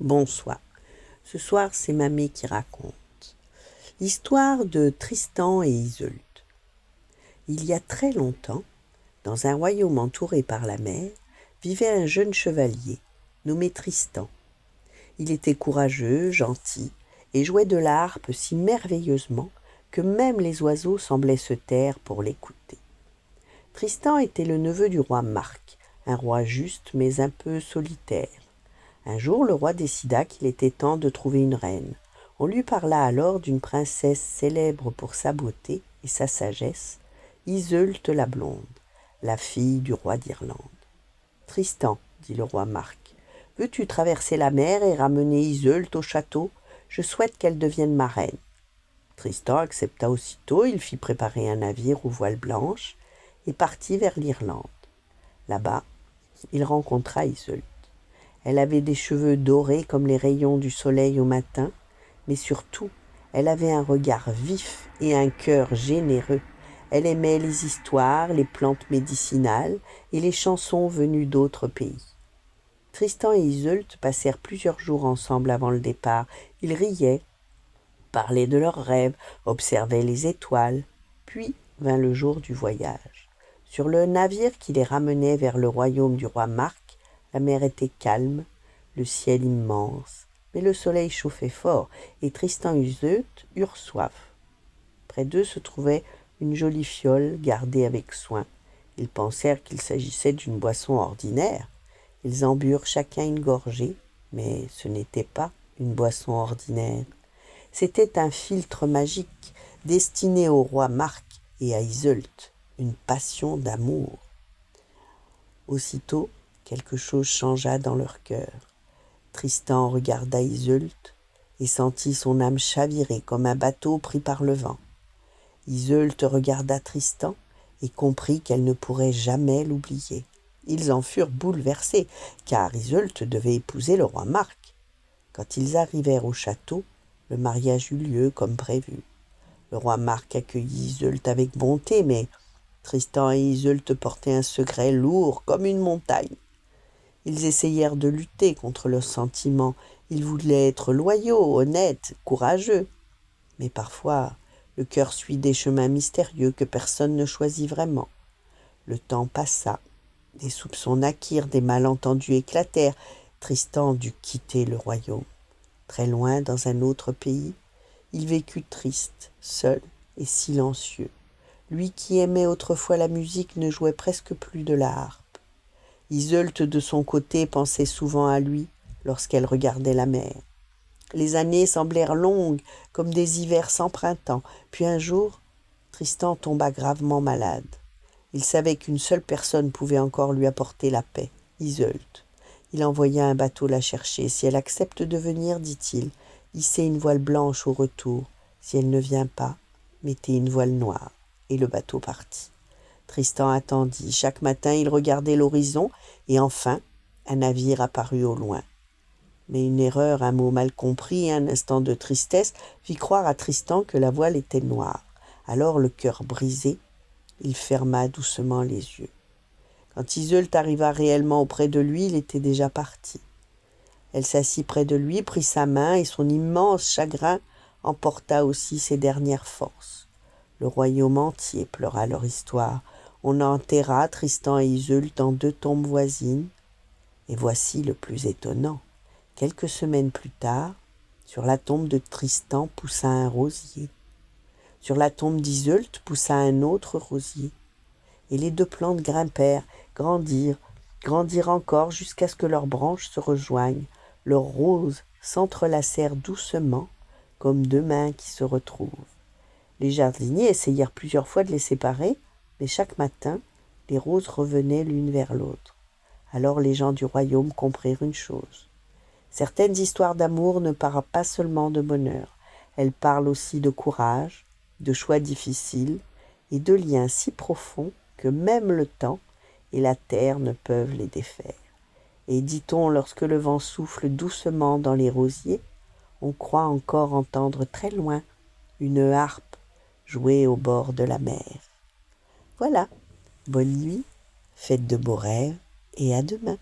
Bonsoir. Ce soir, c'est Mamé qui raconte. L'histoire de Tristan et Iseult. Il y a très longtemps, dans un royaume entouré par la mer, vivait un jeune chevalier, nommé Tristan. Il était courageux, gentil, et jouait de la harpe si merveilleusement que même les oiseaux semblaient se taire pour l'écouter. Tristan était le neveu du roi Marc, un roi juste mais un peu solitaire. Un jour, le roi décida qu'il était temps de trouver une reine. On lui parla alors d'une princesse célèbre pour sa beauté et sa sagesse, Iseult la blonde, la fille du roi d'Irlande. « Tristan, dit le roi Marc, veux-tu traverser la mer et ramener Iseult au château? Je souhaite qu'elle devienne ma reine. » Tristan accepta aussitôt, il fit préparer un navire aux voiles blanches et partit vers l'Irlande. Là-bas, il rencontra Iseult. Elle avait des cheveux dorés comme les rayons du soleil au matin, mais surtout, elle avait un regard vif et un cœur généreux. Elle aimait les histoires, les plantes médicinales et les chansons venues d'autres pays. Tristan et Iseult passèrent plusieurs jours ensemble avant le départ. Ils riaient, parlaient de leurs rêves, observaient les étoiles. Puis vint le jour du voyage. Sur le navire qui les ramenait vers le royaume du roi Marc, la mer était calme, le ciel immense, mais le soleil chauffait fort, et Tristan et Iseult eurent soif. Près d'eux se trouvait une jolie fiole gardée avec soin. Ils pensèrent qu'il s'agissait d'une boisson ordinaire. Ils en burent chacun une gorgée, mais ce n'était pas une boisson ordinaire. C'était un philtre magique destiné au roi Marc et à Iseult, une passion d'amour. Aussitôt, quelque chose changea dans leur cœur. Tristan regarda Iseult et sentit son âme chavirer comme un bateau pris par le vent. Iseult regarda Tristan et comprit qu'elle ne pourrait jamais l'oublier. Ils en furent bouleversés, car Iseult devait épouser le roi Marc. Quand ils arrivèrent au château, le mariage eut lieu comme prévu. Le roi Marc accueillit Iseult avec bonté, mais Tristan et Iseult portaient un secret lourd comme une montagne. Ils essayèrent de lutter contre leurs sentiments. Ils voulaient être loyaux, honnêtes, courageux. Mais parfois, le cœur suit des chemins mystérieux que personne ne choisit vraiment. Le temps passa. Des soupçons naquirent, des malentendus éclatèrent. Tristan dut quitter le royaume. Très loin, dans un autre pays, il vécut triste, seul et silencieux. Lui qui aimait autrefois la musique ne jouait presque plus de la harpe. Iseult, de son côté, pensait souvent à lui lorsqu'elle regardait la mer. Les années semblèrent longues, comme des hivers sans printemps. Puis un jour, Tristan tomba gravement malade. Il savait qu'une seule personne pouvait encore lui apporter la paix, Iseult. Il envoya un bateau la chercher. « Si elle accepte de venir, dit-il, hissez une voile blanche au retour. Si elle ne vient pas, mettez une voile noire. » Et le bateau partit. Tristan attendit. Chaque matin, il regardait l'horizon, et enfin, un navire apparut au loin. Mais une erreur, un mot mal compris, un instant de tristesse fit croire à Tristan que la voile était noire. Alors, le cœur brisé, il ferma doucement les yeux. Quand Iseult arriva réellement auprès de lui, il était déjà parti. Elle s'assit près de lui, prit sa main, et son immense chagrin emporta aussi ses dernières forces. Le royaume entier pleura leur histoire. On enterra Tristan et Iseult dans 2 tombes voisines. Et voici le plus étonnant. Quelques semaines plus tard, sur la tombe de Tristan poussa un rosier. Sur la tombe d'Iseult poussa un autre rosier. Et les 2 plantes grimpèrent, grandirent encore jusqu'à ce que leurs branches se rejoignent. Leurs roses s'entrelacèrent doucement, comme 2 mains qui se retrouvent. Les jardiniers essayèrent plusieurs fois de les séparer, mais chaque matin, les roses revenaient l'une vers l'autre. Alors les gens du royaume comprirent une chose. Certaines histoires d'amour ne parlent pas seulement de bonheur. Elles parlent aussi de courage, de choix difficiles et de liens si profonds que même le temps et la terre ne peuvent les défaire. Et dit-on, lorsque le vent souffle doucement dans les rosiers, on croit encore entendre très loin une harpe jouer au bord de la mer. Voilà, bonne nuit, faites de beaux rêves et à demain.